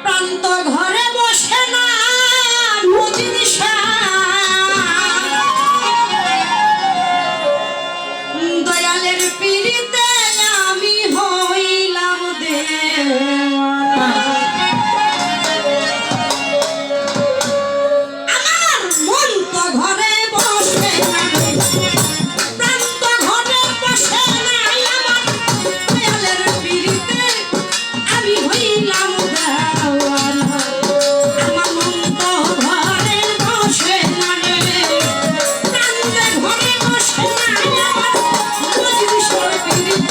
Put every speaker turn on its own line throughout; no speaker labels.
প্রান্ত ঘরে বসে না নদীর দয়ালের পিড়িতে আমি হইলাম দেওয়ানা। আমার মন তো ঘরে বসে না, প্রান্ত ঘরে বসে না, আমার দয়ালের পিড়িতে আমি হইলাম দেওয়ানা। আমার মন তো ঘরে বসে না রে, প্রান্তে ঘরে বসে না, আমার নদীর পিড়িতে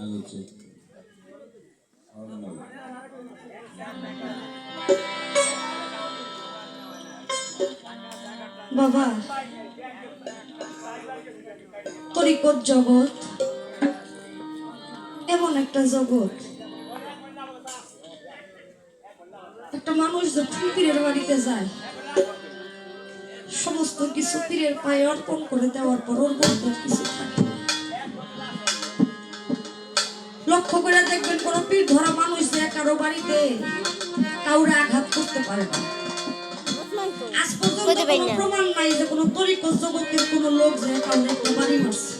আলোচক
বাবা, তরিকত জগৎ এমন একটা জগৎ, একটা মানুষ যখন পীরের বাড়িতে যায় সমস্ত কিছু পীরের পায়ে অর্পণ করে দেওয়ার পর ওর মধ্যে কিছু থাকে না। লক্ষ্য করে দেখবেন কোন পীর ধরা মানুষ যে কারো বাড়িতে কাউরে আঘাত করতে পারে না। আজ পর্যন্ত কোনো প্রমাণ নাই যে কোনো তরিকত জগতের কোনো লোক যে কাউরে একটা বাড়ি মারছে।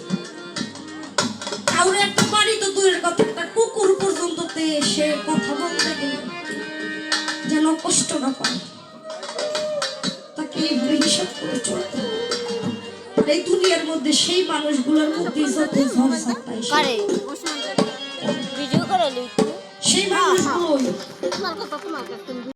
কাউরে একটা বাড়ি তো দূরের কথা, একটা কুকুর পর্যন্ত সে কথা বলতে গেলে যেন কষ্ট না পায়, তাকে এইভাবে হিসাব করে চলতে। এই দুনিয়ার মধ্যে সেই মানুষগুলোর মধ্যে যত ঝড় পায় সেই মানুষগুলো